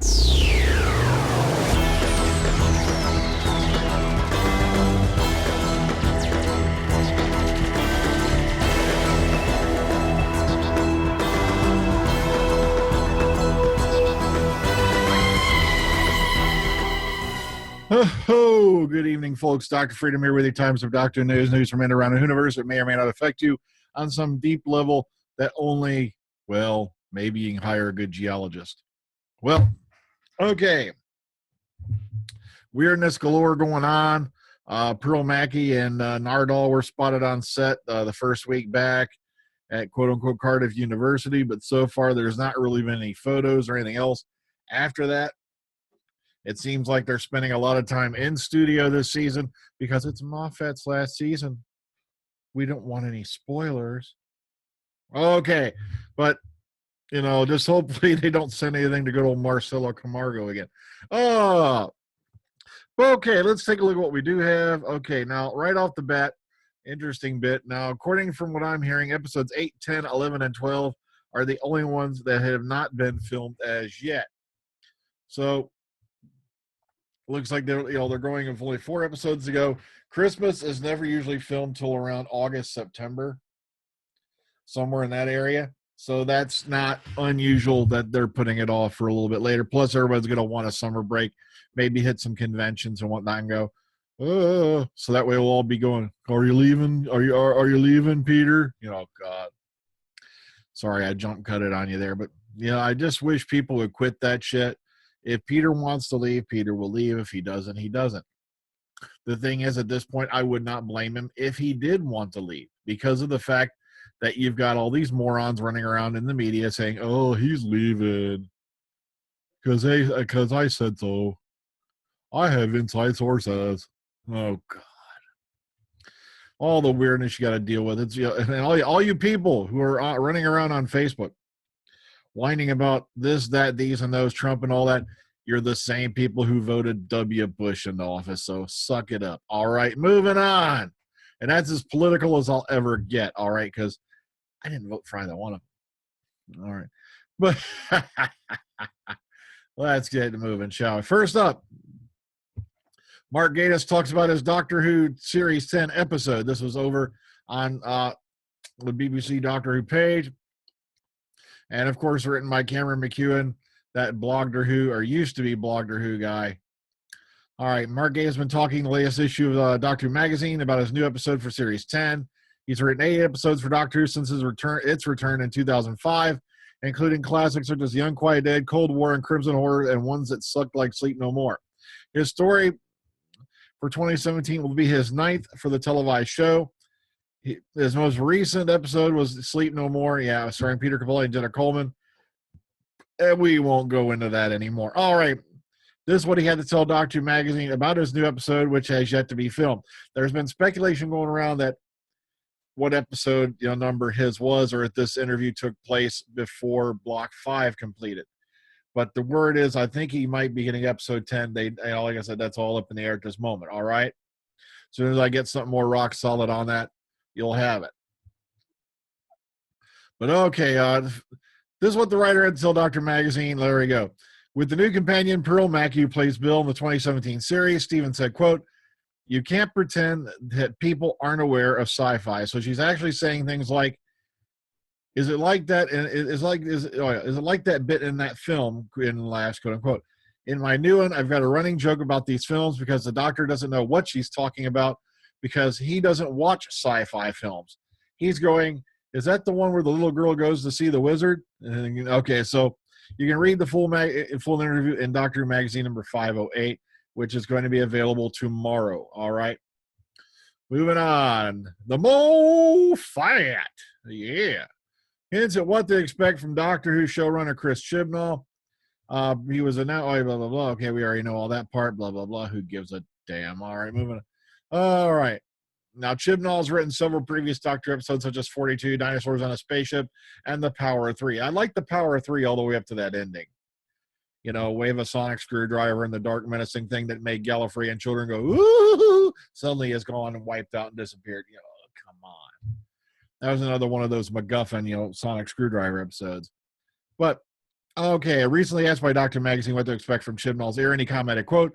Oh, good evening, folks. Dr. Freedom here with you. Times of Doctor News from in and around the universe that may or may not affect you on some deep level that only, well, maybe you can hire a good geologist. Well, okay. Weirdness galore going on. Pearl Mackie and Nardal were spotted on set the first week back at quote-unquote Cardiff University, but so far there's not really been any photos or anything else after that. It seems like they're spending a lot of time in studio this season because it's Moffat's last season. We don't want any spoilers. Okay, but, you know, just hopefully they don't send anything to good old Marcelo Camargo again. Oh, okay, let's take a look at what we do have. Okay, now, right off the bat, interesting bit. Now, according from what I'm hearing, episodes 8, 10, 11, and 12 are the only ones that have not been filmed as yet. So, looks like they're going with only 4 episodes to go. Christmas is never usually filmed till around August, September, somewhere in that area. So that's not unusual that they're putting it off for a little bit later. Plus, everybody's going to want a summer break, maybe hit some conventions and whatnot and go, so that way we'll all be going, are you leaving? Are you leaving, Peter? You know, God. Sorry, I jump cut it on you there. But, you know, I just wish people would quit that shit. If Peter wants to leave, Peter will leave. If he doesn't, he doesn't. The thing is, at this point, I would not blame him if he did want to leave because of the fact that you've got all these morons running around in the media saying, oh, he's leaving because I said so. I have inside sources. Oh, God. All the weirdness you got to deal with. It's, you know, and all you people who are running around on Facebook whining about this, that, these, and those, Trump and all that, you're the same people who voted W. Bush into office, so suck it up. All right, moving on. And that's as political as I'll ever get, all right, because I didn't vote for either one of them. All right. But let's get moving, shall we? First up, Mark Gatiss talks about his Doctor Who Series 10 episode. This was over on the BBC Doctor Who page. And, of course, written by Cameron McEwen, that Blogger Who, or used to be Blogger Who guy. All right, Mark Gay has been talking the latest issue of Doctor Who magazine about his new episode for Series 10. He's written 8 episodes for Doctor Who since its return in 2005, including classics such as The Unquiet Dead, Cold War, and Crimson Horror, and ones that sucked like Sleep No More. His story for 2017 will be his 9th for the televised show. His most recent episode was Sleep No More, starring Peter Capaldi and Jenna Coleman. And we won't go into that anymore. All right. This is what he had to tell Doctor Who magazine about his new episode, which has yet to be filmed. There's been speculation going around that what episode number his was, or if this interview took place before Block 5 completed. But the word is, I think he might be getting episode 10. Like I said, that's all up in the air at this moment. All right. As soon as I get something more rock solid on that, you'll have it. But okay, this is what the writer had to tell Doctor Magazine. There we go. With the new companion, Pearl Mackie, who plays Bill in the 2017 series, Stephen said, quote, you can't pretend that people aren't aware of sci-fi. So she's actually saying things like, is it like that? And is it like that bit in that film in the last, quote unquote, in my new one, I've got a running joke about these films because the doctor doesn't know what she's talking about because he doesn't watch sci-fi films. He's going, is that the one where the little girl goes to see the wizard? And, okay, so you can read the full interview in Doctor Who Magazine number 508, which is going to be available tomorrow. All right. Moving on. The Moffat. Yeah. Hints at what to expect from Doctor Who showrunner Chris Chibnall. He was announced, blah, blah, blah. Okay, we already know all that part, blah, blah, blah. Who gives a damn? All right, moving on. All right. Now, Chibnall's written several previous Doctor episodes, such as 42, Dinosaurs on a Spaceship, and The Power of Three. I like The Power of Three all the way up to that ending. Wave a sonic screwdriver and the dark menacing thing that made Gallifrey and children go, ooh, suddenly is gone and wiped out and disappeared. Come on. That was another one of those MacGuffin, sonic screwdriver episodes. But Okay, recently asked by Dr. Magazine what to expect from Chibnall's ear, and he commented, quote,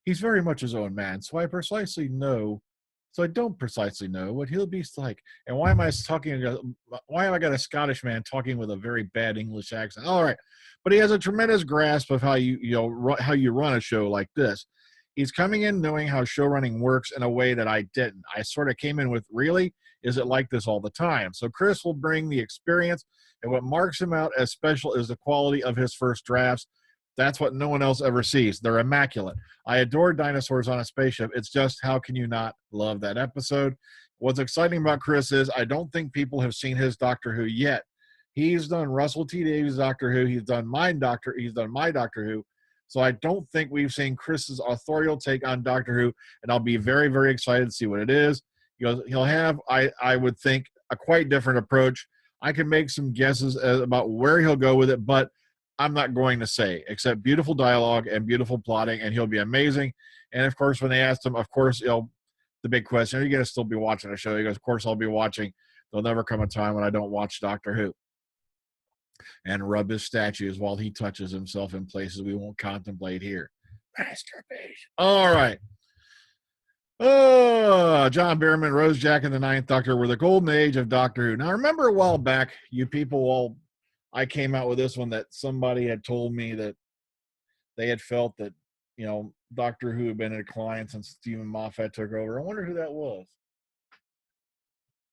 "He's very much his own man, so I don't precisely know what he'll be like. And why am I talking, why have I got a Scottish man talking with a very bad English accent? All right. But he has a tremendous grasp of how how you run a show like this. He's coming in knowing how show running works in a way that I didn't. I sort of came in with, really? Is it like this all the time? So Chris will bring the experience, and what marks him out as special is the quality of his first drafts. That's what no one else ever sees. They're immaculate. I adore dinosaurs on a spaceship. It's just, how can you not love that episode? What's exciting about Chris is I don't think people have seen his Doctor Who yet. He's done Russell T Davies' Doctor Who. He's done my Doctor Who. So I don't think we've seen Chris's authorial take on Doctor Who, and I'll be very, very excited to see what it is. He'll have, I would think, a quite different approach. I can make some guesses about where he'll go with it, but I'm not going to say, except beautiful dialogue and beautiful plotting, and he'll be amazing. And of course, when they asked him, of course, the big question, are you going to still be watching the show? He goes, of course I'll be watching. There'll never come a time when I don't watch Doctor Who. And rub his statues while he touches himself in places we won't contemplate here. Masturbation. All right. Oh, John Barrowman, Rose Jack, and the Ninth Doctor were the golden age of Doctor Who. Now, remember a while back, you people I came out with this one that somebody had told me that they had felt that, Doctor Who had been in decline since Stephen Moffat took over. I wonder who that was.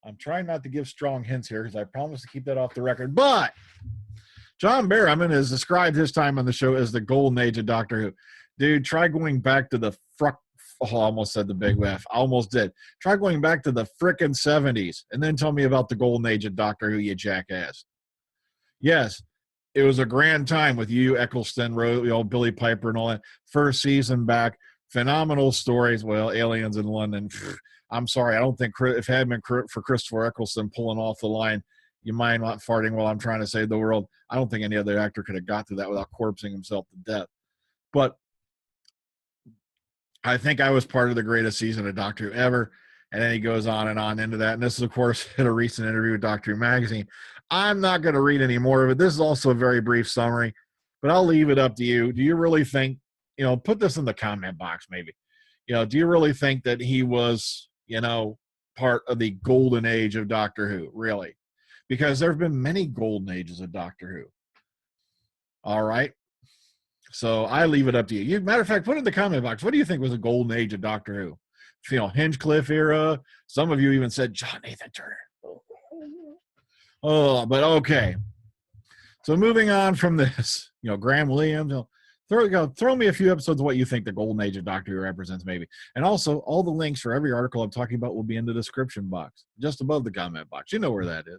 I'm trying not to give strong hints here because I promise to keep that off the record. But John Barrowman has described his time on the show as the golden age of Doctor Who. Dude, try going back to the I almost said the big F. I almost did. Try going back to the frickin' 70s and then tell me about the golden age of Doctor Who, you jackass. Yes, it was a grand time with you, Eccleston, Billy Piper, and all that. First season back, phenomenal stories. Well, aliens in London. I'm sorry, I don't think if it had been for Christopher Eccleston pulling off the line, you mind not farting while I'm trying to save the world, I don't think any other actor could have got through that without corpsing himself to death. But I think I was part of the greatest season of Doctor Who ever. And then he goes on and on into that. And this is, of course, in a recent interview with Doctor Who Magazine. I'm not going to read any more of it. This is also a very brief summary, but I'll leave it up to you. Do you really think, put this in the comment box maybe. Do you really think that he was, part of the golden age of Doctor Who, really? Because there have been many golden ages of Doctor Who. All right. So I leave it up to you. Matter of fact, put it in the comment box. What do you think was a golden age of Doctor Who? Hinchcliffe era. Some of you even said John Nathan Turner. Oh, but okay. So moving on from this, Graham Williams, throw me a few episodes of what you think the golden age of Doctor Who represents, maybe. And also, all the links for every article I'm talking about will be in the description box, just above the comment box. You know where that is.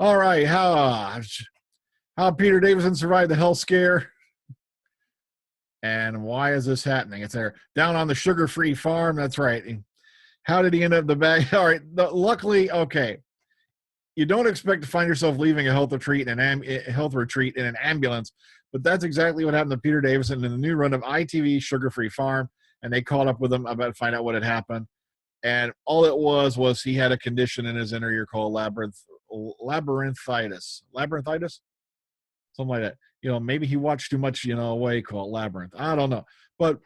All right, how Peter Davison survived the health scare, and why is this happening? It's there down on the sugar-free farm. That's right. How did he end up the bag? All right, luckily, okay. You don't expect to find yourself leaving a health retreat in an ambulance, but that's exactly what happened to Peter Davison in the new run of ITV Sugar-Free Farm, and they caught up with him about to find out what had happened. And all it was he had a condition in his inner ear called labyrinthitis, something like that. Maybe he watched too much, what you call Labyrinth. I don't know, but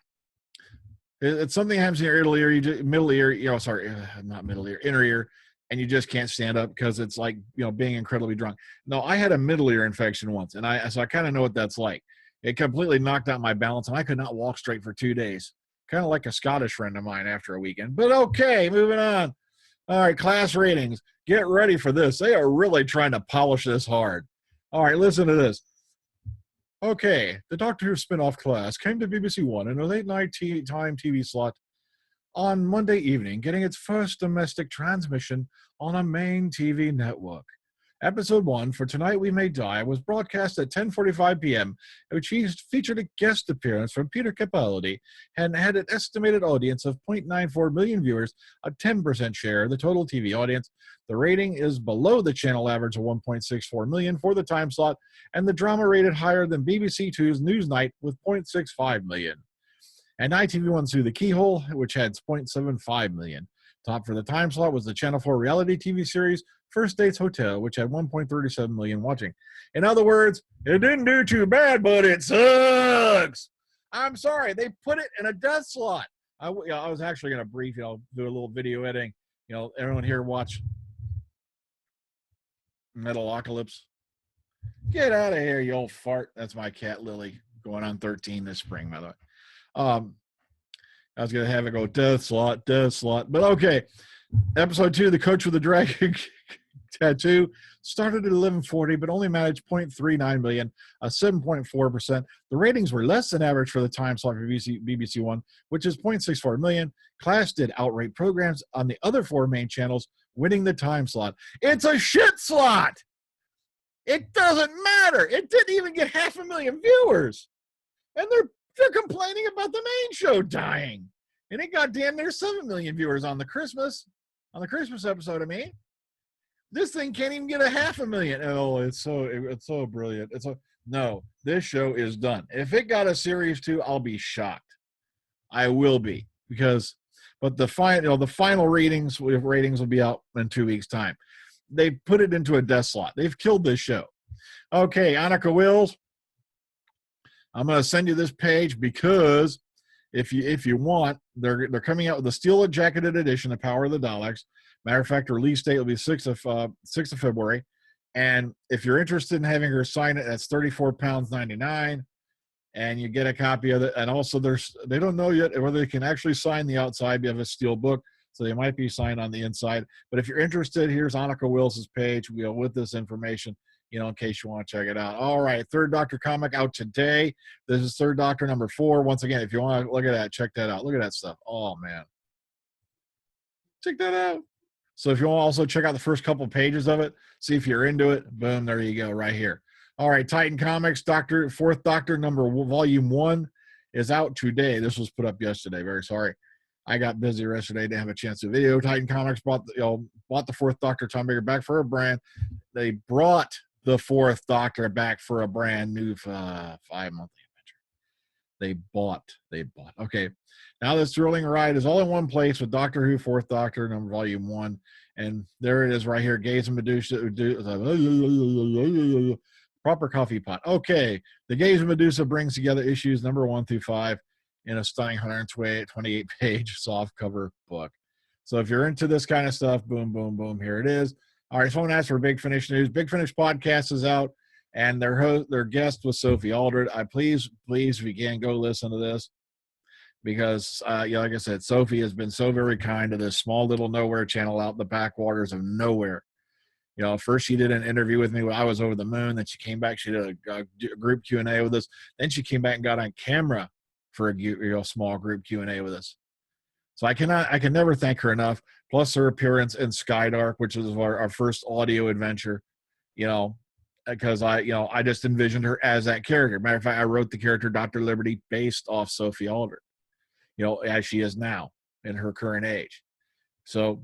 it's something that happens in your inner ear, and you just can't stand up because it's like, being incredibly drunk. No, I had a middle ear infection once, and so I kind of know what that's like. It completely knocked out my balance, and I could not walk straight for 2 days. Kind of like a Scottish friend of mine after a weekend. But okay, moving on. All right, class ratings. Get ready for this. They are really trying to polish this hard. All right, listen to this. Okay, the Doctor Who spin-off Class came to BBC One in a late-night time TV slot on Monday evening, getting its first domestic transmission on a main TV network. Episode 1, For Tonight We May Die, was broadcast at 10:45 p.m., which featured a guest appearance from Peter Capaldi and had an estimated audience of 0.94 million viewers, a 10% share of the total TV audience. The rating is below the channel average of 1.64 million for the time slot, and the drama rated higher than BBC Two's Newsnight with 0.65 million. And ITV1's Through the Keyhole, which had 0.75 million. Top for the time slot was the Channel 4 reality TV series First Dates Hotel, which had 1.37 million watching. In other words, it didn't do too bad, but it sucks. I'm sorry, they put it in a death slot. I was actually going to brief, do a little video editing. Everyone here watch Metalocalypse. Get out of here, you old fart. That's my cat, Lily, going on 13 this spring, by the way. I was going to have it go death slot. But okay. Episode 2, The Coach with the Dragon Tattoo, started at 11:40, but only managed 0.39 million, 7.4%. The ratings were less than average for the time slot for BBC One, which is 0.64 million. Clash did outright programs on the other 4 main channels, winning the time slot. It's a shit slot. It doesn't matter. It didn't even get 500,000 viewers. And they're complaining about the main show dying. And it got damn near 7 million viewers on the Christmas episode. This thing can't even get 500,000. Oh, it's so brilliant. No, this show is done. If it got a series 2, I'll be shocked. I will be, but the final ratings will be out in 2 weeks' time. They put it into a death slot. They've killed this show. Okay, Anneke Wills, I'm going to send you this page because if you want, they're coming out with a steel jacketed edition of Power of the Daleks. Matter of fact, the release date will be 6th of February. And if you're interested in having her sign it, that's £34.99, and you get a copy of it. And also, they don't know yet whether they can actually sign the outside. You have a steel book, so they might be signed on the inside. But if you're interested, here's Anneke Wills' page with this information, in case you want to check it out. All right, Third Doctor comic out today. This is Third Doctor number 4. Once again, if you want to look at that, check that out. Look at that stuff. Oh, man. Check that out. So if you want to also check out the first couple pages of it, see if you're into it, boom, there you go, right here. All right, Titan Comics, Fourth Doctor Volume 1 is out today. This was put up yesterday. Very sorry. I got busy yesterday, didn't have a chance to video. Titan Comics bought the Fourth Doctor, Tom Baker, back for a brand. They brought the Fourth Doctor back for a brand new 5-monthly adventure. They bought. Okay. Now this thrilling ride is all in one place with Doctor Who Fourth Doctor Volume 1. And there it is right here. Gaze and Medusa. Proper coffee pot. Okay. The Gaze and Medusa brings together issues number 1 through 5 in a stunning 128-page soft cover book. So if you're into this kind of stuff, boom, boom, boom, here it is. All right, someone asked for Big Finish news. Big Finish podcast is out, and their guest was Sophie Aldred. Please, if you can, go listen to this, because, like I said, Sophie has been so very kind to this small little nowhere channel out in the backwaters of nowhere. First she did an interview with me when I was over the moon. Then she came back. She did a group Q&A with us. Then she came back and got on camera for a small group Q&A with us. So I can never thank her enough. Plus her appearance in Skydark, which is our first audio adventure, because I just envisioned her as that character. Matter of fact, I wrote the character Dr. Liberty based off Sophie Aldred, as she is now in her current age. So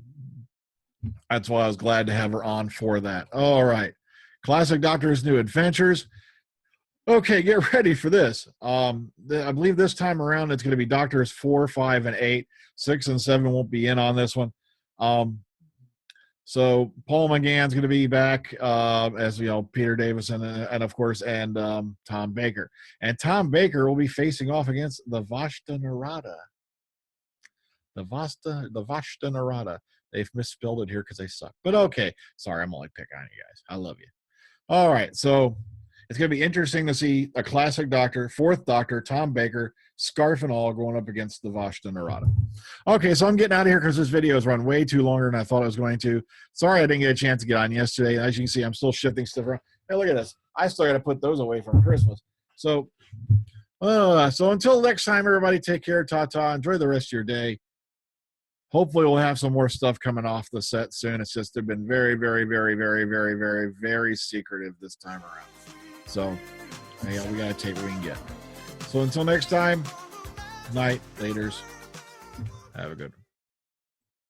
that's why I was glad to have her on for that. All right. Classic Doctor's New Adventures. Okay, get ready for this. I believe this time around it's going to be Doctors 4, 5, and 8. 6 and 7 won't be in on this one. So Paul McGann's going to be back as Peter Davison and of course Tom Baker. And Tom Baker will be facing off against the Vashta Nerada. The Vashta Nerada. They've misspelled it here because they suck. But okay, sorry, I'm only picking on you guys. I love you. All right, so it's going to be interesting to see a classic Doctor, Fourth Doctor, Tom Baker, scarf and all, going up against the Vashta Nerada. Okay, so I'm getting out of here because this video has run way too longer than I thought it was going to. Sorry I didn't get a chance to get on yesterday. As you can see, I'm still shifting stuff around. Hey, look at this. I still got to put those away from Christmas. So until next time, everybody, take care. Ta-ta. Enjoy the rest of your day. Hopefully we'll have some more stuff coming off the set soon. It's just they've been very, very, very, very, very, very, very secretive this time around. So, we got to take what we can get. So until next time, night, laters. Have a good one.